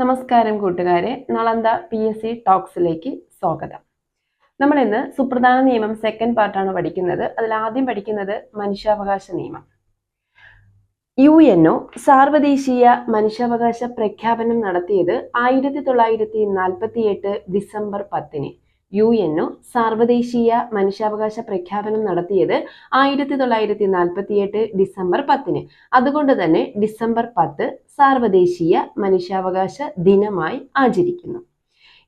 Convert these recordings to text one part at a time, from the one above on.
നമസ്കാരം കൂട്ടുകാരെ, നളന്ദ PSC ടോക്സിലേക്ക് സ്വാഗതം. നമ്മൾ ഇന്ന് സുപ്രധാന നിയമം സെക്കൻഡ് പാർട്ടാണ് പഠിക്കുന്നത്. അതിൽ ആദ്യം പഠിക്കുന്നത് മനുഷ്യാവകാശ നിയമം. UNO സാർവദേശീയ മനുഷ്യാവകാശ പ്രഖ്യാപനം നടത്തിയത് 1948 ഡിസംബർ 10. UNO സാർവദേശീയ മനുഷ്യാവകാശ പ്രഖ്യാപനം നടത്തിയത് 1948 ഡിസംബർ 10. അതുകൊണ്ട് തന്നെ ഡിസംബർ 10 സാർവദേശീയ മനുഷ്യാവകാശ ദിനമായി ആചരിക്കുന്നു.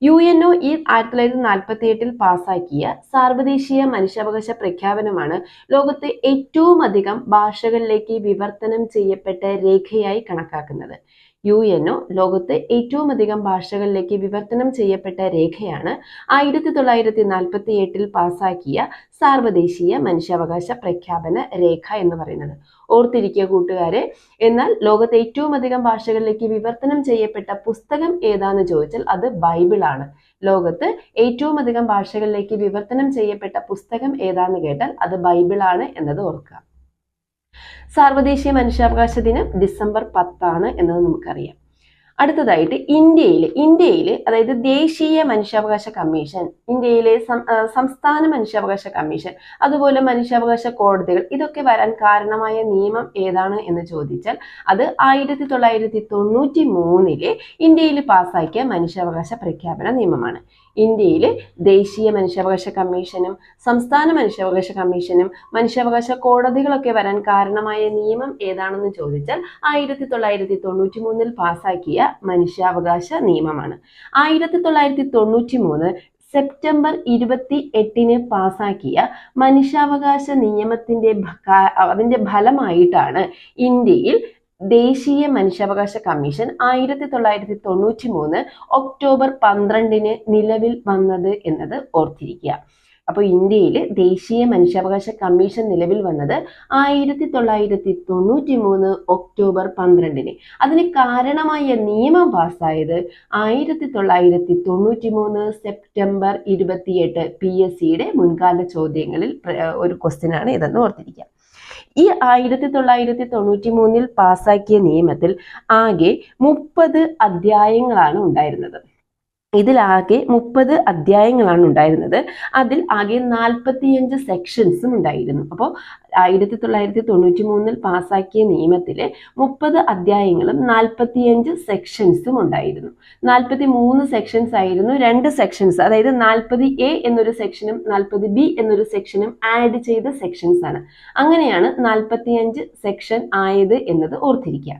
UNO ഈ 1948 പാസാക്കിയ സാർവദേശീയ മനുഷ്യാവകാശ പ്രഖ്യാപനമാണ് ലോകത്തെ ഏറ്റവും അധികം ഭാഷകളിലേക്ക് വിവർത്തനം ചെയ്യപ്പെട്ട രേഖയായി കണക്കാക്കുന്നത്. UNO ലോകത്ത് ഏറ്റവും അധികം ഭാഷകളിലേക്ക് വിവർത്തനം ചെയ്യപ്പെട്ട രേഖയാണ് 1948 പാസാക്കിയ സാർവദേശീയ മനുഷ്യാവകാശ പ്രഖ്യാപന രേഖ എന്ന് പറയുന്നത്. ഓർത്തിരിക്കുക കൂട്ടുകാരെ. എന്നാൽ ലോകത്തെ ഏറ്റവും അധികം ഭാഷകളിലേക്ക് വിവർത്തനം ചെയ്യപ്പെട്ട പുസ്തകം ഏതാന്ന് ചോദിച്ചാൽ അത് ബൈബിളാണ്. ലോകത്ത് ഏറ്റവും അധികം ഭാഷകളിലേക്ക് വിവർത്തനം ചെയ്യപ്പെട്ട പുസ്തകം ഏതാന്ന് കേട്ടാൽ അത് ബൈബിളാണ് എന്നത് ഓർക്കുക. സാർവദേശീയ മനുഷ്യാവകാശ ദിനം ഡിസംബർ 10 എന്നത് നമുക്കറിയാം. അടുത്തതായിട്ട് ഇന്ത്യയിൽ അതായത് ദേശീയ മനുഷ്യാവകാശ കമ്മീഷൻ, ഇന്ത്യയിലെ സംസ്ഥാന മനുഷ്യാവകാശ കമ്മീഷൻ, അതുപോലെ മനുഷ്യാവകാശ കോടതികൾ, ഇതൊക്കെ വരാൻ കാരണമായ നിയമം ഏതാണ് എന്ന് ചോദിച്ചാൽ അത് 1993 ഇന്ത്യയിൽ പാസാക്കിയ മനുഷ്യാവകാശ പ്രഖ്യാപന നിയമമാണ്. ഇന്ത്യയിൽ ദേശീയ മനുഷ്യാവകാശ കമ്മീഷനും സംസ്ഥാന മനുഷ്യാവകാശ കമ്മീഷനും മനുഷ്യാവകാശ കോടതികളൊക്കെ വരാൻ കാരണമായ നിയമം ഏതാണെന്ന് ചോദിച്ചാൽ 1993 പാസാക്കിയ മനുഷ്യാവകാശ നിയമമാണ്. 1993 സെപ്റ്റംബർ 28 പാസാക്കിയ മനുഷ്യാവകാശ നിയമത്തിന്റെ അതിന്റെ ഫലമായിട്ടാണ് ഇന്ത്യയിൽ ദേശീയ മനുഷ്യാവകാശ കമ്മീഷൻ 1993 ഒക്ടോബർ 12 നിലവിൽ വന്നത് എന്നത് ഓർത്തിരിക്കുക. അപ്പോൾ ഇന്ത്യയിൽ ദേശീയ മനുഷ്യാവകാശ കമ്മീഷൻ നിലവിൽ വന്നത് 1993 ഒക്ടോബർ 12. അതിന് കാരണമായ നിയമം പാസ്സായത് 1993 സെപ്റ്റംബർ 28. PSCയുടെ മുൻകാല ചോദ്യങ്ങളിൽ ഒരു ക്വസ്റ്റ്യൻ ആണ് ഇതെന്ന് ഓർത്തിരിക്കുക. ഈ 1993 പാസാക്കിയ നിയമത്തിൽ ആകെ 30 അധ്യായങ്ങളാണ് ഉണ്ടായിരുന്നത്. ഇതിലാകെ 30 അധ്യായങ്ങളാണ് ഉണ്ടായിരുന്നത്. അതിൽ ആകെ 45 സെക്ഷൻസും ഉണ്ടായിരുന്നു. അപ്പോൾ 1993 പാസാക്കിയ നിയമത്തിലെ 30 അധ്യായങ്ങളും 45 സെക്ഷൻസും ഉണ്ടായിരുന്നു. 43 സെക്ഷൻസ് ആയിരുന്നു. 2 സെക്ഷൻസ്, അതായത് 40A എന്നൊരു സെക്ഷനും 40B എന്നൊരു സെക്ഷനും ആഡ് ചെയ്ത സെക്ഷൻസ് ആണ്. അങ്ങനെയാണ് 45 സെക്ഷൻ ആയത് എന്നത് ഓർത്തിരിക്കുക.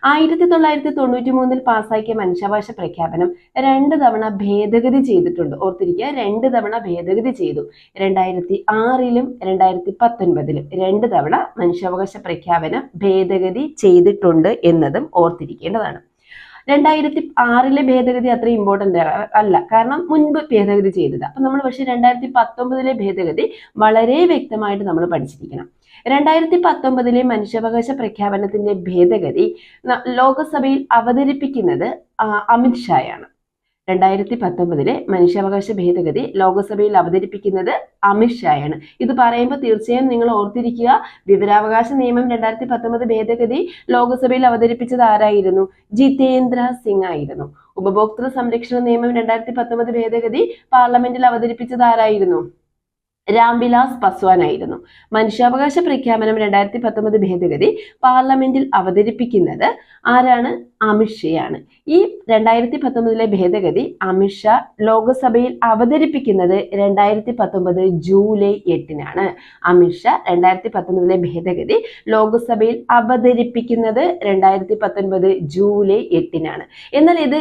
1993 പാസാക്കിയ മനുഷ്യാവകാശ പ്രഖ്യാപനം 2 തവണ ഭേദഗതി ചെയ്തിട്ടുണ്ട്. ഓർത്തിരിക്കുക, 2 തവണ ഭേദഗതി ചെയ്തു. 2006 2019 2 തവണ മനുഷ്യാവകാശ പ്രഖ്യാപനം ഭേദഗതി ചെയ്തിട്ടുണ്ട് എന്നതും ഓർത്തിരിക്കേണ്ടതാണ്. 2006 ഭേദഗതി അത്ര ഇമ്പോർട്ടൻ്റ് അല്ല, കാരണം മുൻപ് ഭേദഗതി ചെയ്തത്. അപ്പം നമ്മൾ പക്ഷേ 2019 ഭേദഗതി വളരെ വ്യക്തമായിട്ട് നമ്മൾ പഠിച്ചിരിക്കണം. 2019 മനുഷ്യാവകാശ പ്രഖ്യാപനത്തിന്റെ ഭേദഗതി ലോകസഭയിൽ അവതരിപ്പിക്കുന്നത് അമിത് ഷായാണ്. 2019 മനുഷ്യാവകാശ ഭേദഗതി ലോകസഭയിൽ അവതരിപ്പിക്കുന്നത് അമിത് ഷായാണ്. ഇത് പറയുമ്പോൾ തീർച്ചയായും നിങ്ങൾ ഓർത്തിരിക്കുക, വിവരാവകാശ നിയമം 2019 ഭേദഗതി ലോകസഭയിൽ അവതരിപ്പിച്ചത് ആരായിരുന്നു? ജിതേന്ദ്ര സിംഗ് ആയിരുന്നു. ഉപഭോക്തൃ സംരക്ഷണ നിയമം 2019 ഭേദഗതി പാർലമെന്റിൽ അവതരിപ്പിച്ചത് ആരായിരുന്നു? രാംവിലാസ് പസ്വാൻ ആയിരുന്നു. മനുഷ്യാവകാശ പ്രഖ്യാപനം 2019 ഭേദഗതി പാർലമെന്റിൽ അവതരിപ്പിക്കുന്നത് ആരാണ്? അമിത് ഷായാണ്. ഈ 2019 ഭേദഗതി അമിത് ഷാ ലോകസഭയിൽ അവതരിപ്പിക്കുന്നത് 2019 ജൂലൈ 8. അമിത് ഷാ 2019 ഭേദഗതി ലോകസഭയിൽ അവതരിപ്പിക്കുന്നത് 2019 ജൂലൈ 8. എന്നാൽ ഇത്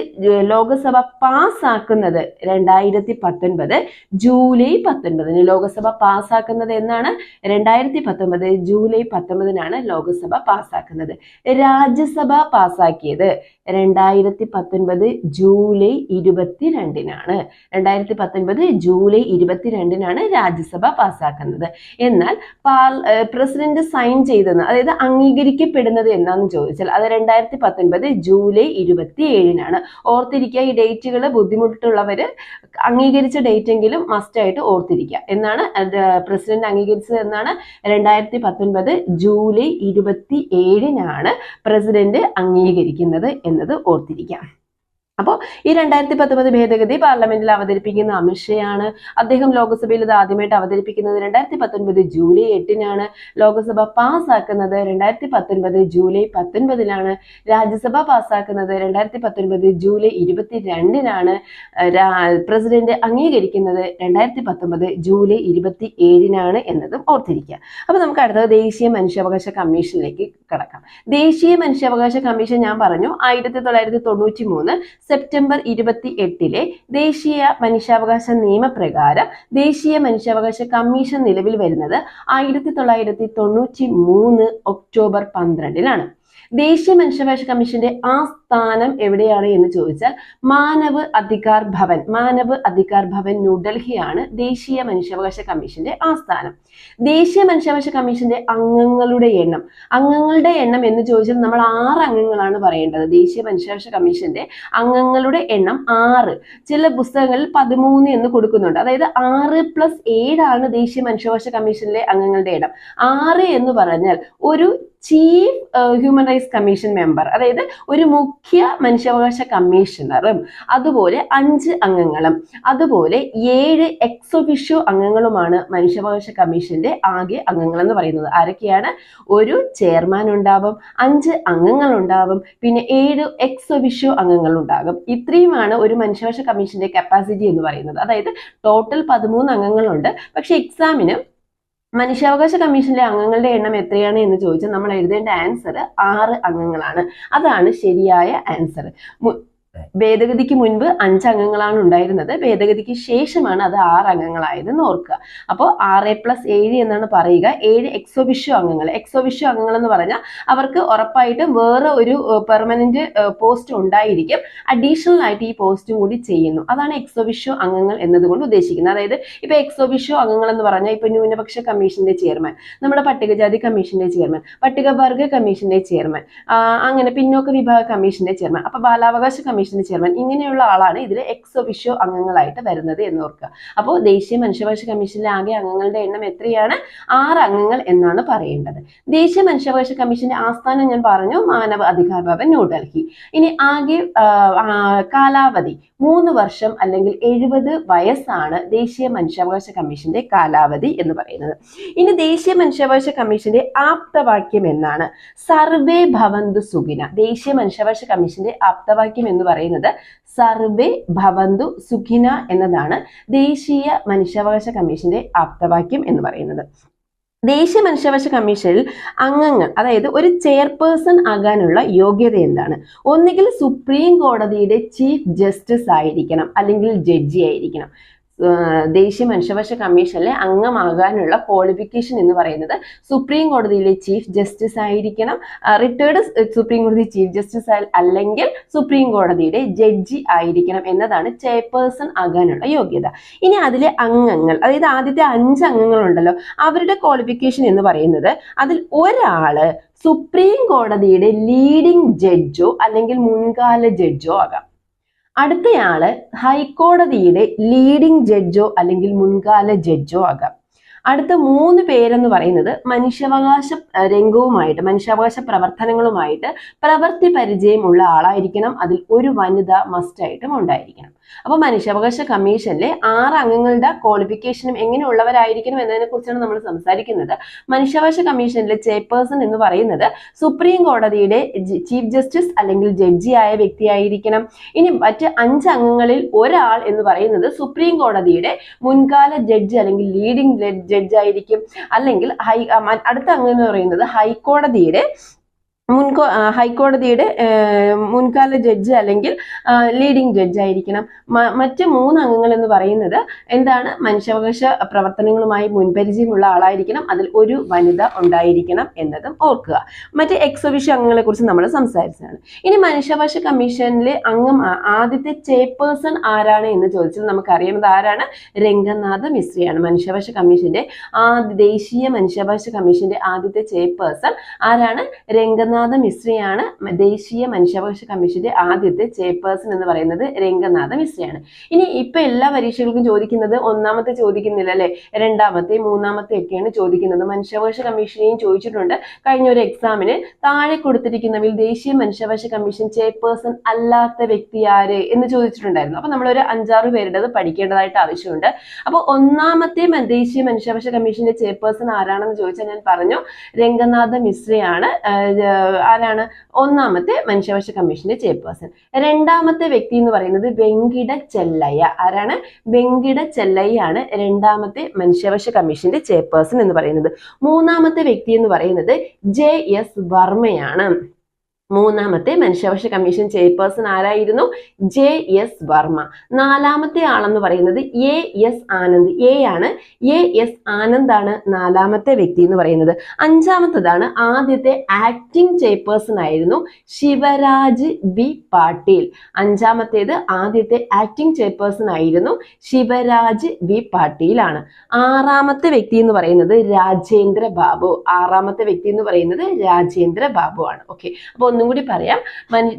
ലോകസഭ പാസ്സാക്കുന്നത് 2019 ജൂലൈ 19. ലോകസഭ പാസ്സാക്കുന്നത് എന്നാണ്? 2019 ജൂലൈ 19 ലോകസഭ പാസ്സാക്കുന്നത്. രാജ്യസഭ പാസ്സാക്കിയത് 2019 ജൂലൈ 22. 2019 ജൂലൈ 22 രാജ്യസഭ പാസ്സാക്കുന്നത്. എന്നാൽ പ്രസിഡന്റ് സൈൻ ചെയ്തെന്ന്, അതായത് അംഗീകരിക്കപ്പെടുന്നത് എന്നാന്ന് ചോദിച്ചാൽ അത് 2019 ജൂലൈ 27. ഓർത്തിരിക്കുക, ഈ ഡേറ്റുകൾ ബുദ്ധിമുട്ടുള്ളവർ അംഗീകരിച്ച ഡേറ്റ് എങ്കിലും മസ്റ്റ് ആയിട്ട് ഓർത്തിരിക്കുക. എന്നാണ് പ്രസിഡന്റ് അംഗീകരിച്ചത് എന്നാണ്? 2019 ജൂലൈ 27 പ്രസിഡന്റ് അംഗീകരിക്കുന്നത് എന്നത് ഓർത്തിരിക്കാം. അപ്പോൾ ഈ 2019 ഭേദഗതി പാർലമെന്റിൽ അവതരിപ്പിക്കുന്ന അമിത്ഷയാണ്. അദ്ദേഹം ലോക്സഭയിൽ ഇത് ആദ്യമായിട്ട് അവതരിപ്പിക്കുന്നത് 2019 ജൂലൈ 8-നാണ്. ലോക്സഭ പാസ്സാക്കുന്നത് 2019 ജൂലൈ 19-ലാണ്. രാജ്യസഭ പാസ്സാക്കുന്നത് 2019 ജൂലൈ 22-നാണ്. പ്രസിഡന്റ് അംഗീകരിക്കുന്നത് 2019 ജൂലൈ 27-നാണ് എന്നതും ഓർത്തിരിക്കുക. അപ്പൊ നമുക്ക് അടുത്തത് ദേശീയ മനുഷ്യാവകാശ കമ്മീഷനിലേക്ക് കടക്കാം. ദേശീയ മനുഷ്യാവകാശ കമ്മീഷൻ ഞാൻ പറഞ്ഞു 1993 സെപ്റ്റംബർ 28-ലെ ദേശീയ മനുഷ്യാവകാശ നിയമപ്രകാരം ദേശീയ മനുഷ്യാവകാശ കമ്മീഷൻ നിലവിൽ വരുന്നത് 1993 ഒക്ടോബർ 12-ലാണ്. ദേശീയ മനുഷ്യാവകാശ കമ്മീഷന്റെ ആസ്ഥാനം എവിടെയാണ് എന്ന് ചോദിച്ചാൽ മാനവ് അധികാർ ഭവൻ ന്യൂഡൽഹിയാണ് ദേശീയ മനുഷ്യാവകാശ കമ്മീഷന്റെ ആസ്ഥാനം. ദേശീയ മനുഷ്യാവകാശ കമ്മീഷന്റെ അംഗങ്ങളുടെ എണ്ണം എന്ന് ചോദിച്ചാൽ നമ്മൾ 6 അംഗങ്ങളാണ് പറയേണ്ടത്. ദേശീയ മനുഷ്യാവകാശ കമ്മീഷന്റെ അംഗങ്ങളുടെ എണ്ണം 6. ചില പുസ്തകങ്ങളിൽ 13 എന്ന് കൊടുക്കുന്നുണ്ട്. അതായത് 6+7 ആണ് ദേശീയ മനുഷ്യാവകാശ കമ്മീഷനിലെ അംഗങ്ങളുടെ എണ്ണം. 6 എന്ന് പറഞ്ഞാൽ ഒരു chief human rights commission member, അതായത് ഒരു മുഖ്യ മനുഷ്യാവകാശ കമ്മീഷണറും അതുപോലെ 5 അംഗങ്ങളും അതുപോലെ 7 എക്സ് ഒഫീഷ്യോ അംഗങ്ങളുമാണ് മനുഷ്യാവകാശ കമ്മീഷന്റെ ആകെ അംഗങ്ങൾ എന്ന് പറയുന്നത്. ആരൊക്കെയാണ്? ഒരു ചെയർമാൻ ഉണ്ടാവും, 5 അംഗങ്ങൾ ഉണ്ടാവും, പിന്നെ 7 എക്സ് ഒഫീഷ്യോ അംഗങ്ങൾ ഉണ്ടാകും. ഇത്രയുമാണ് ഒരു മനുഷ്യാവകാശ കമ്മീഷന്റെ കപ്പാസിറ്റി എന്ന് പറയുന്നത്. അതായത് ടോട്ടൽ 13 അംഗങ്ങളുണ്ട്. പക്ഷെ എക്സാമിന് മനുഷ്യാവകാശ കമ്മീഷനിലെ അംഗങ്ങളുടെ എണ്ണം എത്രയാണ് എന്ന് ചോദിച്ചാൽ നമ്മൾ എഴുതേണ്ട ആൻസർ 6 അംഗങ്ങളാണ്. അതാണ് ശരിയായ ആൻസർ. ഭേദഗതിക്ക് മുൻപ് 5 അംഗങ്ങളാണ് ഉണ്ടായിരുന്നത്. ഭേദഗതിക്ക് ശേഷമാണ് അത് 6 അംഗങ്ങളായതെന്ന് ഓർക്കുക. അപ്പോൾ 6+7 എന്നാണ് പറയുക. 7 എക്സ് ഒഫീഷ്യോ അംഗങ്ങൾ എന്ന് പറഞ്ഞാൽ അവർക്ക് ഉറപ്പായിട്ടും വേറെ ഒരു പെർമനന്റ് പോസ്റ്റ് ഉണ്ടായിരിക്കും. അഡീഷണൽ ആയിട്ട് ഈ പോസ്റ്റും കൂടി ചെയ്യുന്നു. അതാണ് എക്സ് ഒഫീഷ്യോ അംഗങ്ങൾ എന്നതുകൊണ്ട് ഉദ്ദേശിക്കുന്നത്. അതായത് ഇപ്പൊ എക്സ് ഒഫീഷ്യോ അംഗങ്ങൾ എന്ന് പറഞ്ഞാൽ ഇപ്പൊ ന്യൂനപക്ഷ കമ്മീഷന്റെ ചെയർമാൻ, നമ്മുടെ പട്ടികജാതി കമ്മീഷന്റെ ചെയർമാൻ, പട്ടികവർഗ കമ്മീഷന്റെ ചെയർമാൻ, അങ്ങനെ പിന്നോക്ക വിഭാഗ കമ്മീഷന്റെ ചെയർമാൻ, അപ്പൊ ബാലാവകാശ കമ്മീഷന്റെ ചെയർമാൻ, ഇങ്ങനെയുള്ള ആളാണ് ഇതിൽ എക്സ് ഒഫീഷ്യോ അംഗങ്ങളായിട്ട് വരുന്നത് എന്ന് ഓർക്കുക. അപ്പോൾ ദേശീയ മനുഷ്യാവകാശ കമ്മീഷനിലെ ആകെ അംഗങ്ങളുടെ എണ്ണം എത്രയാണ്? 6 അംഗങ്ങൾ എന്നാണ് പറയേണ്ടത്. ദേശീയ മനുഷ്യാവകാശ കമ്മീഷന്റെ ആസ്ഥാനം ഞാൻ പറഞ്ഞു മാനവ് അധികാർ ഭവൻ ന്യൂഡൽഹി. ഇനി ആകെ കാലാവധി 3 വർഷം അല്ലെങ്കിൽ 70 വയസ്സാണ് ദേശീയ മനുഷ്യാവകാശ കമ്മീഷന്റെ കാലാവധി എന്ന് പറയുന്നത്. ഇനി ദേശീയ മനുഷ്യാവകാശ കമ്മീഷന്റെ ആപ്തവാക്യം എന്നാണ് സർവേ ഭവന്തു സുഖിന. ദേശീയ മനുഷ്യാവകാശ കമ്മീഷന്റെ ആപ്തവാക്യം എന്ന് പറയുന്നത് സർവേ ഭവന്തു സുഖിന എന്നതാണ് ദേശീയ മനുഷ്യാവകാശ കമ്മീഷന്റെ ആപ്തവാക്യം എന്ന് പറയുന്നത്. ദേശീയ മനുഷ്യാവകാശ കമ്മീഷനിൽ അംഗങ്ങൾ, അതായത് ഒരു ചെയർപേഴ്സൺ ആകാനുള്ള യോഗ്യത എന്താണ്? ഒന്നുകിൽ സുപ്രീം കോടതിയുടെ ചീഫ് ജസ്റ്റിസ് ആയിരിക്കണം, അല്ലെങ്കിൽ ജഡ്ജി ആയിരിക്കണം. ദേശീയ മനുഷ്യാവകാശ കമ്മീഷനിലെ അംഗമാകാനുള്ള ക്വാളിഫിക്കേഷൻ എന്ന് പറയുന്നത് സുപ്രീം കോടതിയിലെ ചീഫ് ജസ്റ്റിസ് ആയിരിക്കണം, റിട്ടയർഡ് സുപ്രീം കോടതി ചീഫ് ജസ്റ്റിസ് അല്ലെങ്കിൽ സുപ്രീം കോടതിയുടെ ജഡ്ജി ആയിരിക്കണം എന്നതാണ് ചെയർപേഴ്സൺ ആകാനുള്ള യോഗ്യത. ഇനി അതിലെ അംഗങ്ങൾ, അതായത് ആദ്യത്തെ 5 അംഗങ്ങളുണ്ടല്ലോ, അവരുടെ ക്വാളിഫിക്കേഷൻ എന്ന് പറയുന്നത് അതിൽ ഒരാള് സുപ്രീം കോടതിയുടെ ലീഡിംഗ് ജഡ്ജോ അല്ലെങ്കിൽ മുൻകാല ജഡ്ജോ ആകാം. അടുത്തയാള് ഹൈക്കോടതിയുടെ ലീഡിംഗ് ജഡ്ജോ അല്ലെങ്കിൽ മുൻകാല ജഡ്ജോ ആകാം. അടുത്ത 3 പേരെന്ന് പറയുന്നത് മനുഷ്യാവകാശ രംഗവുമായിട്ട്, മനുഷ്യാവകാശ പ്രവർത്തനങ്ങളുമായിട്ട് പ്രവൃത്തി പരിചയമുള്ള ആളായിരിക്കണം. അതിൽ ഒരു വനിത മസ്റ്റായിട്ടും ഉണ്ടായിരിക്കണം. അപ്പൊ മനുഷ്യാവകാശ കമ്മീഷനിലെ 6 അംഗങ്ങളുടെ ക്വാളിഫിക്കേഷനും എങ്ങനെയുള്ളവരായിരിക്കണം എന്നതിനെ കുറിച്ചാണ് നമ്മൾ സംസാരിക്കുന്നത്. മനുഷ്യാവകാശ കമ്മീഷനിലെ ചെയർപേഴ്സൺ എന്ന് പറയുന്നത് സുപ്രീം കോടതിയുടെ ചീഫ് ജസ്റ്റിസ് അല്ലെങ്കിൽ ജഡ്ജി ആയ വ്യക്തിയായിരിക്കണം. ഇനി മറ്റ് 5 അംഗങ്ങളിൽ ഒരാൾ എന്ന് പറയുന്നത് സുപ്രീം കോടതിയുടെ മുൻകാല ജഡ്ജി അല്ലെങ്കിൽ ലീഡിംഗ് ജഡ്ജ് ആയിരിക്കും. അല്ലെങ്കിൽ അടുത്ത അംഗം എന്ന് പറയുന്നത് ഹൈക്കോടതിയുടെ മുൻകാല ജഡ്ജ് അല്ലെങ്കിൽ ലീഡിംഗ് ജഡ്ജ് ആയിരിക്കണം. മറ്റ് 3 അംഗങ്ങൾ എന്ന് പറയുന്നത് എന്താണ്? മനുഷ്യാവകാശ പ്രവർത്തനങ്ങളുമായി മുൻപരിചയമുള്ള ആളായിരിക്കണം. അതിൽ ഒരു വനിത ഉണ്ടായിരിക്കണം എന്നതും ഓർക്കുക. മറ്റ് എക്സ് ഒഫീഷ്യോ അംഗങ്ങളെ കുറിച്ച് നമ്മൾ സംസാരിച്ചതാണ്. ഇനി മനുഷ്യാവകാശ കമ്മീഷനിലെ അംഗം ആദ്യത്തെ ചെയർപേഴ്സൺ ആരാണ് എന്ന് ചോദിച്ചാൽ നമുക്കറിയുന്നത് ആരാണ്? രംഗനാഥ മിശ്രയാണ്. മനുഷ്യാവകാശ കമ്മീഷന്റെ ദേശീയ മനുഷ്യാവകാശ കമ്മീഷന്റെ ആദ്യത്തെ ചെയർപേഴ്സൺ ആരാണ്? രംഗനാഥ രംഗനാഥ മിശ്രയാണ് ദേശീയ മനുഷ്യാവകാശ കമ്മീഷന്റെ ആദ്യത്തെ ചെയർപേഴ്സൺ എന്ന് പറയുന്നത് രംഗനാഥ മിശ്രയാണ്. ഇനി ഇപ്പൊ എല്ലാ പരീക്ഷകൾക്കും ചോദിക്കുന്നത് ഒന്നാമത്തെ ചോദിക്കുന്നില്ല അല്ലെ, രണ്ടാമത്തെ മൂന്നാമത്തെ ഒക്കെയാണ് ചോദിക്കുന്നത്. മനുഷ്യാവകാശ കമ്മീഷനെയും ചോദിച്ചിട്ടുണ്ട്. കഴിഞ്ഞ ഒരു എക്സാമിന് താഴെ കൊടുത്തിരിക്കുന്നവയിൽ ദേശീയ മനുഷ്യാവകാശ കമ്മീഷൻ ചെയർപേഴ്സൺ അല്ലാത്ത വ്യക്തി ആര് എന്ന് ചോദിച്ചിട്ടുണ്ടായിരുന്നു. അപ്പൊ നമ്മളൊരു 5-6 പേരുടെ പഠിക്കേണ്ടതായിട്ട് ആവശ്യമുണ്ട്. അപ്പൊ ഒന്നാമത്തെ ദേശീയ മനുഷ്യാവകാശ കമ്മീഷന്റെ ചെയർപേഴ്സൺ ആരാണെന്ന് ചോദിച്ചാൽ ഞാൻ പറഞ്ഞു രംഗനാഥ മിശ്രയാണ്. ആരാണ് ഒന്നാമത്തെ മനുഷ്യാവകാശ കമ്മീഷന്റെ ചെയർപേഴ്സൺ. രണ്ടാമത്തെ വ്യക്തി എന്ന് പറയുന്നത് വെങ്കിട ചെല്ലയ്യ. ആരാണ്? വെങ്കിട ചെല്ലയ്യാണ് രണ്ടാമത്തെ മനുഷ്യാവകാശ കമ്മീഷന്റെ ചെയർപേഴ്സൺ എന്ന് പറയുന്നത്. മൂന്നാമത്തെ വ്യക്തി എന്ന് പറയുന്നത് JS വർമ്മയാണ്. മൂന്നാമത്തെ മനുഷ്യാവകാശ കമ്മീഷൻ ചെയർപേഴ്സൺ ആരായിരുന്നു? JS വർമ്മ. നാലാമത്തെ ആളെന്ന് പറയുന്നത് AS ആനന്ദ്. ആണ് AS ആനന്ദ് ആണ് നാലാമത്തെ വ്യക്തി എന്ന് പറയുന്നത്. അഞ്ചാമത്തതാണ് ആദ്യത്തെ ആക്ടിംഗ് ചെയർപേഴ്സൺ ആയിരുന്നു ശിവരാജ് ബി പാട്ടീൽ. അഞ്ചാമത്തേത് ആദ്യത്തെ ആക്ടിംഗ് ചെയർപേഴ്സൺ ആയിരുന്നു ശിവരാജ് ബി പാട്ടീൽ ആണ്. ആറാമത്തെ വ്യക്തി എന്ന് പറയുന്നത് രാജേന്ദ്ര ബാബു. ആറാമത്തെ വ്യക്തി എന്ന് പറയുന്നത് രാജേന്ദ്ര ബാബു ആണ്. ഓക്കെ, അപ്പൊ ഒന്നും കൂടി പറയാം.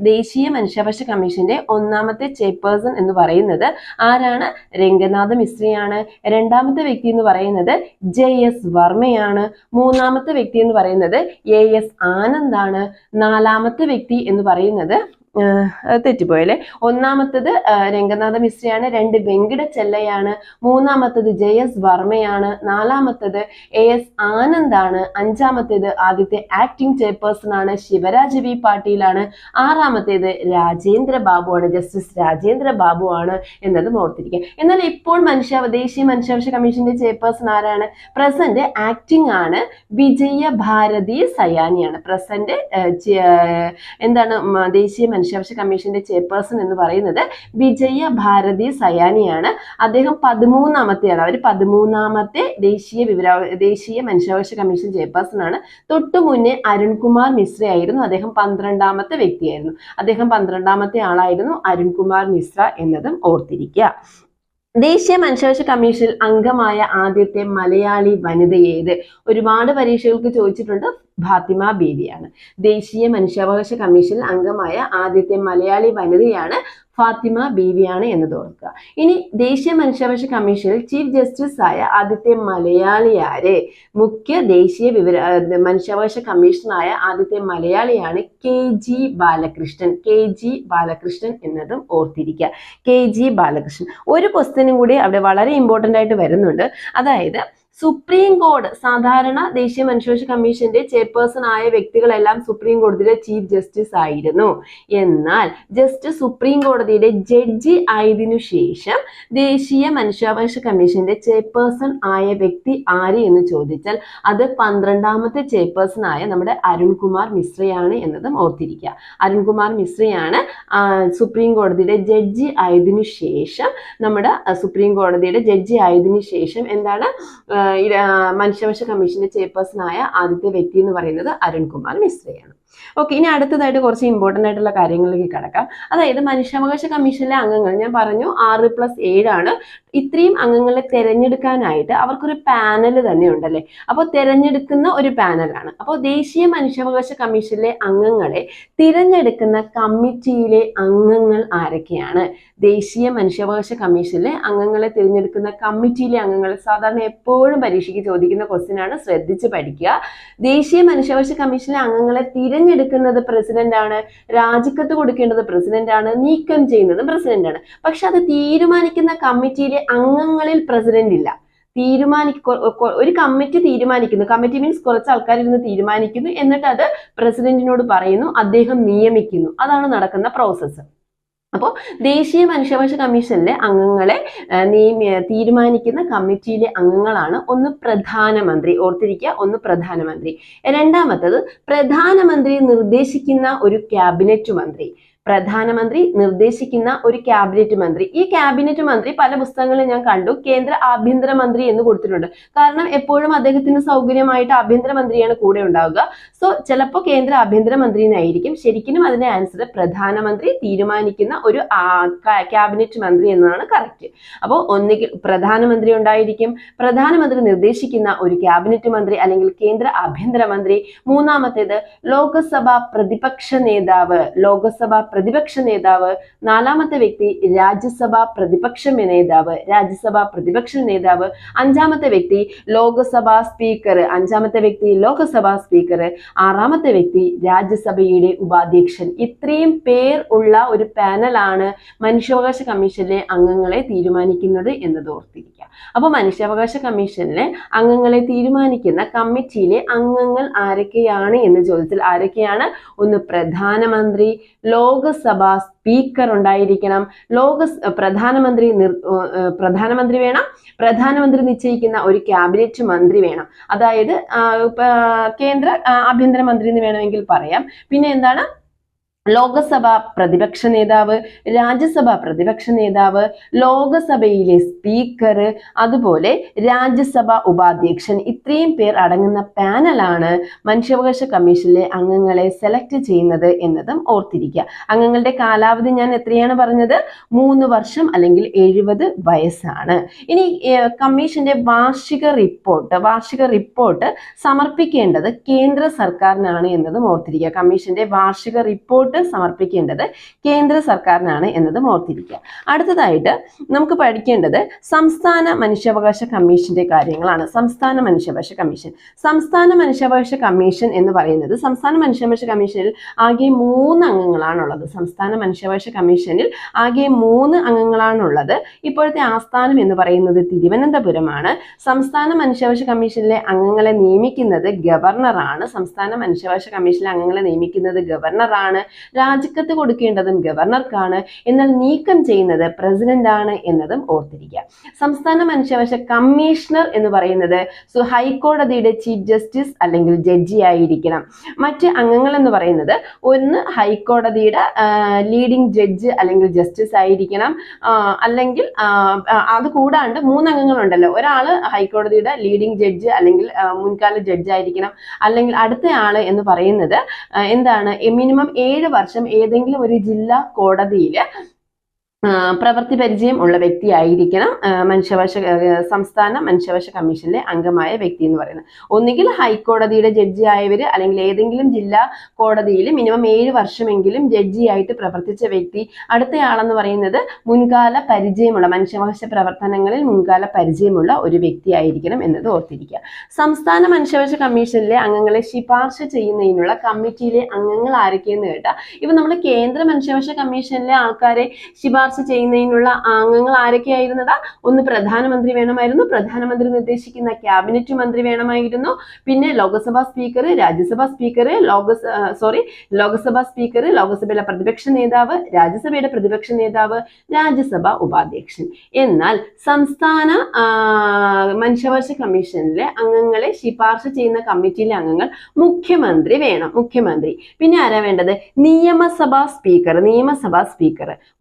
ദേശീയ മനുഷ്യാവകാശ കമ്മീഷന്റെ ഒന്നാമത്തെ ചെയർപേഴ്സൺ എന്ന് പറയുന്നത് ആരാണ്? രംഗനാഥ മിശ്രയാണ്. രണ്ടാമത്തെ വ്യക്തി എന്ന് പറയുന്നത് JS വർമ്മയാണ്. മൂന്നാമത്തെ വ്യക്തി എന്ന് പറയുന്നത് AS ആനന്ദ് ആണ്. നാലാമത്തെ വ്യക്തി എന്ന് പറയുന്നത് തെറ്റിപ്പോയല്ലേ, ഒന്നാമത്തത് രംഗനാഥ മിശ്രയാണ്. രണ്ട് വെങ്കിട ചെല്ലയാണ്. മൂന്നാമത്തത് JS വർമ്മയാണ്. നാലാമത്തത് AS ആനന്ദ് ആണ്. അഞ്ചാമത്തേത് ആദ്യത്തെ ആക്ടിംഗ് ചെയർപേഴ്സൺ ആണ് ശിവരാജ് ബി പാട്ടീലാണ്. ആറാമത്തേത് രാജേന്ദ്ര ബാബു ആണ്, ജസ്റ്റിസ് രാജേന്ദ്ര ബാബു ആണ് എന്നതും ഓർത്തിരിക്കുക. എന്നാൽ ഇപ്പോൾ ദേശീയ മനുഷ്യാവകാശ കമ്മീഷന്റെ ചെയർപേഴ്സൺ ആരാണ്? പ്രസന്റ് ആക്ടിംഗ് ആണ് വിജയ ഭാരതി സയാനിയാണ്. പ്രസന്റ് എന്താണ് ദേശീയ മനുഷ്യാവകാശ കമ്മീഷന്റെ ചെയർപേഴ്സൺ എന്ന് പറയുന്നത് വിജയ ഭാരതി സയാനിയാണ്. അദ്ദേഹം 13ാമത്തെയാണ്. അവർ 13ാമത്തെ ദേശീയ മനുഷ്യാവകാശ കമ്മീഷൻ ചെയർപേഴ്സൺ ആണ്. തൊട്ടു മുന്നേ അരുൺകുമാർ മിശ്ര ആയിരുന്നു. അദ്ദേഹം 12ാമത്തെ വ്യക്തിയായിരുന്നു. അദ്ദേഹം 12ാമത്തെ ആളായിരുന്നു അരുൺകുമാർ മിശ്ര എന്നതും ഓർത്തിരിക്കുക. ദേശീയ മനുഷ്യാവകാശ കമ്മീഷനിൽ അംഗമായ ആദ്യത്തെ മലയാളി വനിത ഏത്? ഒരുപാട് പരീക്ഷകൾക്ക് ചോദിച്ചിട്ടുണ്ട്. ഫാത്തിമ ബീവിയാണ്. ദേശീയ മനുഷ്യാവകാശ കമ്മീഷനിൽ അംഗമായ ആദ്യത്തെ മലയാളി വനിതയാണ് ഫാത്തിമ ബീവിയാണ് എന്നത് ഓർക്കുക. ഇനി ദേശീയ മനുഷ്യാവകാശ കമ്മീഷനിൽ ചീഫ് ജസ്റ്റിസ് ആയ ആദ്യത്തെ മലയാളി ആര്? മുഖ്യ ദേശീയ മനുഷ്യാവകാശ കമ്മീഷണറായ ആദ്യത്തെ മലയാളിയാണ് KG ബാലകൃഷ്ണൻ. KG ബാലകൃഷ്ണൻ എന്നതും ഓർത്തിരിക്കുക. KG ബാലകൃഷ്ണൻ. ഒരു ക്വസ്റ്റ്യനും കൂടി അവിടെ വളരെ ഇമ്പോർട്ടന്റ് ആയിട്ട് വരുന്നുണ്ട്. അതായത് സുപ്രീം കോടതി സാധാരണ ദേശീയ മനുഷ്യാവകാശ കമ്മീഷന്റെ ചെയർപേഴ്സൺ ആയ വ്യക്തികളെല്ലാം സുപ്രീം കോടതിയുടെ ചീഫ് ജസ്റ്റിസ് ആയിരുന്നു. എന്നാൽ ജസ്റ്റ് സുപ്രീം കോടതിയുടെ ജഡ്ജി ആയതിനു ശേഷം ദേശീയ മനുഷ്യാവകാശ കമ്മീഷന്റെ ചെയർപേഴ്സൺ ആയ വ്യക്തി ആര് എന്ന് ചോദിച്ചാൽ അത് 12ാമത്തെ ചെയർപേഴ്സൺ ആയ നമ്മുടെ അരുൺകുമാർ മിശ്രയാണ് എന്നതും ഓർത്തിരിക്കുക. അരുൺകുമാർ മിശ്രയാണ് സുപ്രീം കോടതിയുടെ ജഡ്ജി ആയതിനു ശേഷം എന്താണ് മനുഷ്യാവകാശ കമ്മീഷന്റെ ചെയർപേഴ്സൺ ആയ ആദ്യത്തെ വ്യക്തി എന്ന് പറയുന്നത് അരുൺകുമാർ മിശ്രയാണ്. ഓക്കെ, ഇനി അടുത്തതായിട്ട് കുറച്ച് ഇമ്പോർട്ടന്റ് ആയിട്ടുള്ള കാര്യങ്ങളിലേക്ക് കടക്കാം. അതായത് മനുഷ്യാവകാശ കമ്മീഷനിലെ അംഗങ്ങൾ ഞാൻ പറഞ്ഞു 6+7 ആണ്. ഇത്രയും അംഗങ്ങളെ തെരഞ്ഞെടുക്കാനായിട്ട് അവർക്കൊരു പാനൽ തന്നെ ഉണ്ടല്ലേ. അപ്പോൾ തെരഞ്ഞെടുക്കുന്ന ഒരു പാനലാണ്. അപ്പോൾ ദേശീയ മനുഷ്യാവകാശ കമ്മീഷനിലെ അംഗങ്ങളെ തിരഞ്ഞെടുക്കുന്ന കമ്മിറ്റിയിലെ അംഗങ്ങൾ ആരൊക്കെയാണ്? ദേശീയ മനുഷ്യാവകാശ കമ്മീഷനിലെ അംഗങ്ങളെ തിരഞ്ഞെടുക്കുന്ന കമ്മിറ്റിയിലെ അംഗങ്ങൾ സാധാരണ എപ്പോഴും പരീക്ഷയ്ക്ക് ചോദിക്കുന്ന ക്വസ്റ്റ്യൻ ആണ്. ശ്രദ്ധിച്ച് പഠിക്കുക. ദേശീയ മനുഷ്യാവകാശ കമ്മീഷനിലെ അംഗങ്ങളെ തിരഞ്ഞെടുക്കുന്നത് പ്രസിഡന്റ് ആണ്. രാജിക്കത്ത് കൊടുക്കേണ്ടത് പ്രസിഡന്റ് ആണ്. നീക്കം ചെയ്യുന്നതും പ്രസിഡന്റ് ആണ്. പക്ഷെ അത് തീരുമാനിക്കുന്ന കമ്മിറ്റിയിലെ അംഗങ്ങളിൽ പ്രസിഡന്റ് ഇല്ല. ഒരു കമ്മിറ്റി തീരുമാനിക്കുന്നു. കമ്മിറ്റി മീൻസ് കുറച്ച് ആൾക്കാർ ഇരുന്ന് തീരുമാനിക്കുന്നു, എന്നിട്ട് അത് പ്രസിഡന്റിനോട് പറയുന്നു, അദ്ദേഹം നിയമിക്കുന്നു. അതാണ് നടക്കുന്ന പ്രോസസ്സ്. അപ്പോൾ ദേശീയ മനുഷ്യാവകാശ കമ്മീഷനിലെ അംഗങ്ങളെ തീരുമാനിക്കുന്ന കമ്മിറ്റിയിലെ അംഗങ്ങളാണ് ഒന്ന് പ്രധാനമന്ത്രി. ഓർത്തിരിക്കുക, ഒന്ന് പ്രധാനമന്ത്രി. രണ്ടാമത്തത് പ്രധാനമന്ത്രി നിർദ്ദേശിക്കുന്ന ഒരു ക്യാബിനറ്റ് മന്ത്രി. പ്രധാനമന്ത്രി നിർദ്ദേശിക്കുന്ന ഒരു ക്യാബിനറ്റ് മന്ത്രി. ഈ ക്യാബിനറ്റ് മന്ത്രി പല പുസ്തകങ്ങളിൽ ഞാൻ കണ്ടു കേന്ദ്ര ആഭ്യന്തരമന്ത്രി എന്ന് കൊടുത്തിട്ടുണ്ട്. കാരണം എപ്പോഴും അദ്ദേഹത്തിന് സൗകര്യമായിട്ട് ആഭ്യന്തരമന്ത്രിയാണ് കൂടെ ഉണ്ടാവുക. സോ ചിലപ്പോൾ കേന്ദ്ര ആഭ്യന്തരമന്ത്രി എന്നായിരിക്കും. ശരിക്കും അതിന്റെ ആൻസർ പ്രധാനമന്ത്രി തീരുമാനിക്കുന്ന ഒരു ക്യാബിനറ്റ് മന്ത്രി എന്നതാണ് കറക്റ്റ്. അപ്പോൾ ഒന്നുകിൽ പ്രധാനമന്ത്രി ഉണ്ടായിരിക്കും, പ്രധാനമന്ത്രി നിർദ്ദേശിക്കുന്ന ഒരു ക്യാബിനറ്റ് മന്ത്രി അല്ലെങ്കിൽ കേന്ദ്ര ആഭ്യന്തരമന്ത്രി. മൂന്നാമത്തേത് ലോകസഭാ പ്രതിപക്ഷ നേതാവ്, ലോകസഭാ പ്രതിപക്ഷ നേതാവ്. നാലാമത്തെ വ്യക്തി രാജ്യസഭാ പ്രതിപക്ഷ നേതാവ്, രാജ്യസഭാ പ്രതിപക്ഷ നേതാവ്. അഞ്ചാമത്തെ വ്യക്തി ലോകസഭാ സ്പീക്കർ, അഞ്ചാമത്തെ വ്യക്തി ലോകസഭാ സ്പീക്കർ. ആറാമത്തെ വ്യക്തി രാജ്യസഭയുടെ ഉപാധ്യക്ഷൻ. ഇത്രയും പേർ ഉള്ള ഒരു പാനലാണ് മനുഷ്യാവകാശ കമ്മീഷനിലെ അംഗങ്ങളെ തീരുമാനിക്കുന്നത് എന്നത് ഓർത്തിരിക്കുക. അപ്പോൾ മനുഷ്യാവകാശ കമ്മീഷനിലെ അംഗങ്ങളെ തീരുമാനിക്കുന്ന കമ്മിറ്റിയിലെ അംഗങ്ങൾ ആരൊക്കെയാണ് എന്ന് ചോദിച്ചാൽ ആരൊക്കെയാണ്? ഒന്ന് പ്രധാനമന്ത്രി, ലോകസഭാ സ്പീക്കർ ഉണ്ടായിരിക്കണം, പ്രധാനമന്ത്രി വേണം, പ്രധാനമന്ത്രി നിശ്ചയിക്കുന്ന ഒരു ക്യാബിനറ്റ് മന്ത്രി വേണം, അതായത് കേന്ദ്ര ആഭ്യന്തരമന്ത്രി എന്ന് വേണമെങ്കിൽ പറയാം. പിന്നെ എന്താണ്? ലോകസഭാ പ്രതിപക്ഷ നേതാവ്, രാജ്യസഭാ പ്രതിപക്ഷ നേതാവ്, ലോകസഭയിലെ സ്പീക്കർ, അതുപോലെ രാജ്യസഭ ഉപാധ്യക്ഷൻ. ഇത്രയും പേർ അടങ്ങുന്ന പാനലാണ് മനുഷ്യാവകാശ കമ്മീഷനിലെ അംഗങ്ങളെ സെലക്ട് ചെയ്യുന്നത് എന്നതും ഓർത്തിരിക്കുക. അംഗങ്ങളുടെ കാലാവധി ഞാൻ എത്രയാണ് പറഞ്ഞത്? 3 വർഷം അല്ലെങ്കിൽ 70 വയസ്സാണ്. ഇനി കമ്മീഷന്റെ വാർഷിക റിപ്പോർട്ട് സമർപ്പിക്കേണ്ടത് കേന്ദ്ര സർക്കാരിനാണ് എന്നതും ഓർത്തിരിക്കുക. കമ്മീഷന്റെ വാർഷിക റിപ്പോർട്ട് സമർപ്പിക്കേണ്ടത് കേന്ദ്ര സർക്കാരിനാണ് എന്നതും ഓർത്തിരിക്കുക. അടുത്തതായിട്ട് നമുക്ക് പഠിക്കേണ്ടത് സംസ്ഥാന മനുഷ്യാവകാശ കമ്മീഷന്റെ കാര്യങ്ങളാണ്. സംസ്ഥാന മനുഷ്യാവകാശ കമ്മീഷൻ എന്ന് പറയുന്നത്, സംസ്ഥാന മനുഷ്യാവകാശ കമ്മീഷനിൽ ആകെ 3 അംഗങ്ങളാണുള്ളത്. സംസ്ഥാന മനുഷ്യാവകാശ കമ്മീഷനിൽ ആകെ 3 അംഗങ്ങളാണുള്ളത്. ഇപ്പോഴത്തെ ആസ്ഥാനം എന്ന് പറയുന്നത് തിരുവനന്തപുരമാണ്. സംസ്ഥാന മനുഷ്യാവകാശ കമ്മീഷനിലെ അംഗങ്ങളെ നിയമിക്കുന്നത് ഗവർണറാണ്. സംസ്ഥാന മനുഷ്യാവകാശ കമ്മീഷനിലെ അംഗങ്ങളെ നിയമിക്കുന്നത് ഗവർണറാണ്. രാജിക്കത്ത് കൊടുക്കേണ്ടതും ഗവർണർക്കാണ്. എന്നാൽ നീക്കം ചെയ്യുന്നത് പ്രസിഡന്റ് ആണ് എന്നതും ഓർത്തിരിക്കുക. സംസ്ഥാന മനുഷ്യാവകാശ കമ്മീഷണർ എന്ന് പറയുന്നത് ഹൈക്കോടതിയുടെ ചീഫ് ജസ്റ്റിസ് അല്ലെങ്കിൽ ജഡ്ജി ആയിരിക്കണം. മറ്റ് അംഗങ്ങൾ എന്ന് പറയുന്നത് ഒന്ന് ഹൈക്കോടതിയുടെ ലീഡിംഗ് ജഡ്ജ് അല്ലെങ്കിൽ ജസ്റ്റിസ് ആയിരിക്കണം. അല്ലെങ്കിൽ അത് കൂടാണ്ട് 3 അംഗങ്ങളുണ്ടല്ലോ, ഒരാള് ഹൈക്കോടതിയുടെ ലീഡിംഗ് ജഡ്ജ് അല്ലെങ്കിൽ മുൻകാല ജഡ്ജ് ആയിരിക്കണം. അല്ലെങ്കിൽ അടുത്ത ആള് എന്ന് പറയുന്നത് എന്താണ്? മിനിമം 7 വർഷം ഏതെങ്കിലും ഒരു ജില്ലാ കോടതിയിൽ പ്രവൃത്തി പരിചയം ഉള്ള വ്യക്തിയായിരിക്കണം സംസ്ഥാന മനുഷ്യാവകാശ കമ്മീഷനിലെ അംഗമായ വ്യക്തി എന്ന് പറയുന്നത്. ഒന്നുകിൽ ഹൈക്കോടതിയുടെ ജഡ്ജി ആയവർ അല്ലെങ്കിൽ ഏതെങ്കിലും ജില്ലാ കോടതിയിൽ മിനിമം 7 വർഷമെങ്കിലും ജഡ്ജിയായിട്ട് പ്രവർത്തിച്ച വ്യക്തി. അടുത്തയാളെന്ന് പറയുന്നത് മുൻകാല പരിചയമുള്ള, മനുഷ്യാവകാശ പ്രവർത്തനങ്ങളിൽ മുൻകാല പരിചയമുള്ള ഒരു വ്യക്തി ആയിരിക്കണം എന്നത് ഓർത്തിരിക്കുക. സംസ്ഥാന മനുഷ്യാവകാശ കമ്മീഷനിലെ അംഗങ്ങളെ ശുപാർശ ചെയ്യുന്നതിനുള്ള കമ്മിറ്റിയിലെ അംഗങ്ങൾ ആരൊക്കെയെന്ന് കേട്ടാൽ, ഇപ്പൊ നമ്മൾ കേന്ദ്ര മനുഷ്യാവകാശ കമ്മീഷനിലെ ആൾക്കാരെ ശുപാർശ ചെയ്യുന്നതിനുള്ള അംഗങ്ങൾ ആരൊക്കെയായിരുന്നതാ? ഒന്ന് പ്രധാനമന്ത്രി വേണമായിരുന്നു, പ്രധാനമന്ത്രി നിർദ്ദേശിക്കുന്ന ക്യാബിനറ്റ് മന്ത്രി വേണമായിരുന്നു. പിന്നെ ലോകസഭാ സ്പീക്കർ, രാജ്യസഭാ സ്പീക്കർ, ലോകസഭാ സ്പീക്കർ, ലോകസഭയിലെ പ്രതിപക്ഷ നേതാവ്, രാജ്യസഭയുടെ പ്രതിപക്ഷ നേതാവ്, രാജ്യസഭ ഉപാധ്യക്ഷൻ. എന്നാൽ സംസ്ഥാന മനുഷ്യാവകാശ കമ്മീഷനിലെ അംഗങ്ങളെ ശുപാർശ ചെയ്യുന്ന കമ്മിറ്റിയിലെ അംഗങ്ങൾ മുഖ്യമന്ത്രി വേണം, മുഖ്യമന്ത്രി. പിന്നെ ആരാ വേണ്ടത്? നിയമസഭാ സ്പീക്കർ,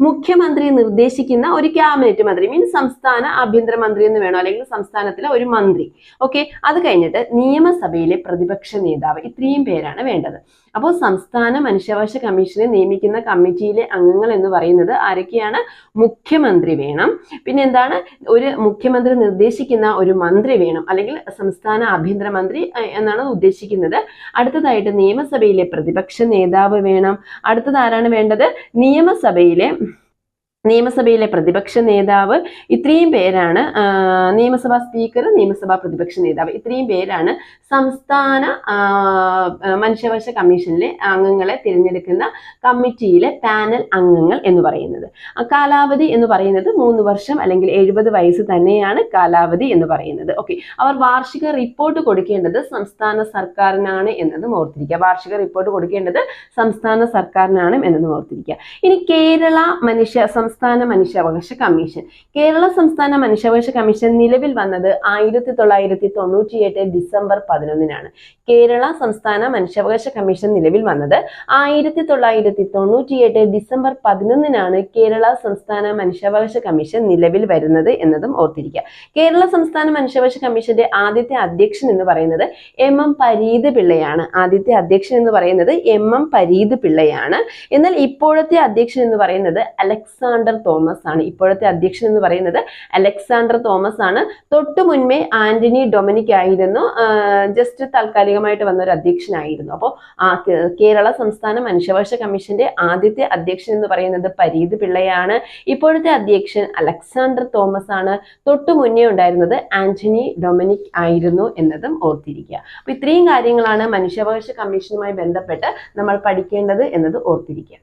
മുഖ്യമന്ത്രി നിർദ്ദേശിക്കുന്ന ഒരു ക്യാബിനറ്റ് മന്ത്രി, മീൻസ് സംസ്ഥാന ആഭ്യന്തരമന്ത്രി എന്ന് വേണോ, അല്ലെങ്കിൽ സംസ്ഥാനത്തിലെ ഒരു മന്ത്രി. ഓക്കെ, അത് കഴിഞ്ഞിട്ട് നിയമസഭയിലെ പ്രതിപക്ഷ നേതാവ്. ഇത്രയും പേരാണ് വേണ്ടത്. അപ്പോൾ സംസ്ഥാന മനുഷ്യാവകാശ കമ്മീഷനെ നിയമിക്കുന്ന കമ്മിറ്റിയിലെ അംഗങ്ങൾ എന്ന് പറയുന്നത് ആരൊക്കെയാണ്? മുഖ്യമന്ത്രി വേണം. പിന്നെ എന്താണ്? ഒരു മുഖ്യമന്ത്രി നിർദ്ദേശിക്കുന്ന ഒരു മന്ത്രി വേണം, അല്ലെങ്കിൽ സംസ്ഥാന ആഭ്യന്തരമന്ത്രി എന്നാണ് ഉദ്ദേശിക്കുന്നത്. അടുത്തതായിട്ട് നിയമസഭയിലെ പ്രതിപക്ഷ നേതാവ് വേണം. അടുത്തത് ആരാണ് വേണ്ടത്? നിയമസഭയിലെ പ്രതിപക്ഷ നേതാവ്. ഇത്രയും പേരാണ് നിയമസഭാ സ്പീക്കർ, നിയമസഭാ പ്രതിപക്ഷ നേതാവ്. ഇത്രയും പേരാണ് സംസ്ഥാന മനുഷ്യാവകാശ കമ്മീഷനിലെ അംഗങ്ങളെ തിരഞ്ഞെടുക്കുന്ന കമ്മിറ്റിയിലെ പാനൽ അംഗങ്ങൾ എന്ന് പറയുന്നത്. കാലാവധി എന്ന് പറയുന്നത് 3 വർഷം അല്ലെങ്കിൽ 70 വയസ്സ് തന്നെയാണ് കാലാവധി എന്ന് പറയുന്നത്. ഓക്കെ, അവർ വാർഷിക റിപ്പോർട്ട് കൊടുക്കേണ്ടത് സംസ്ഥാന സർക്കാരിനാണ് എന്നതും ഓർത്തിരിക്കുക. വാർഷിക റിപ്പോർട്ട് കൊടുക്കേണ്ടത് സംസ്ഥാന സർക്കാരിനാണ് എന്നതും ഓർത്തിരിക്കുക. ഇനി കേരള സംസ്ഥാന മനുഷ്യാവകാശ കമ്മീഷൻ. കേരള സംസ്ഥാന മനുഷ്യാവകാശ കമ്മീഷൻ നിലവിൽ വന്നത് 1998 ഡിസംബർ 11-നാണ്. കേരള സംസ്ഥാന മനുഷ്യാവകാശ കമ്മീഷൻ നിലവിൽ വന്നത് 1998 ഡിസംബർ 11-നാണ് കേരള സംസ്ഥാന മനുഷ്യാവകാശ കമ്മീഷൻ നിലവിൽ വരുന്നത് എന്നതും ഓർത്തിരിക്കുക. കേരള സംസ്ഥാന മനുഷ്യാവകാശ കമ്മീഷന്റെ ആദ്യത്തെ അധ്യക്ഷൻ എന്ന് പറയുന്നത് എം പരീത് പിള്ളയാണ്. ആദ്യത്തെ അധ്യക്ഷൻ എന്ന് പറയുന്നത് എം പരീത് പിള്ളയാണ്. എന്നാൽ ഇപ്പോഴത്തെ അധ്യക്ഷൻ എന്ന് പറയുന്നത് അലക്സാണ്ടർ തോമസ് ആണ്. ഇപ്പോഴത്തെ അധ്യക്ഷൻ എന്ന് പറയുന്നത് അലക്സാണ്ടർ തോമസ് ആണ്. തൊട്ടു മുൻപേ ആന്റണി ഡൊമിനിക് ആയിരുന്നു. ജസ്റ്റ് താൽക്കാലികമായിട്ട് വന്ന ഒരു അധ്യക്ഷനായിരുന്നു. അപ്പോൾ കേരള സംസ്ഥാന മനുഷ്യാവകാശ കമ്മീഷന്റെ ആദ്യത്തെ അധ്യക്ഷൻ എന്ന് പറയുന്നത് പരീത് പിള്ളയാണ്. ഇപ്പോഴത്തെ അധ്യക്ഷൻ അലക്സാണ്ടർ തോമസ് ആണ്. തൊട്ടു മുന്നേ ഉണ്ടായിരുന്നത് ആന്റണി ഡൊമിനിക് ആയിരുന്നു എന്നതും ഓർത്തിരിക്കുക. അപ്പൊ ഇത്രയും കാര്യങ്ങളാണ് മനുഷ്യാവകാശ കമ്മീഷനുമായി ബന്ധപ്പെട്ട് നമ്മൾ പഠിക്കേണ്ടത് എന്നത് ഓർത്തിരിക്കുക.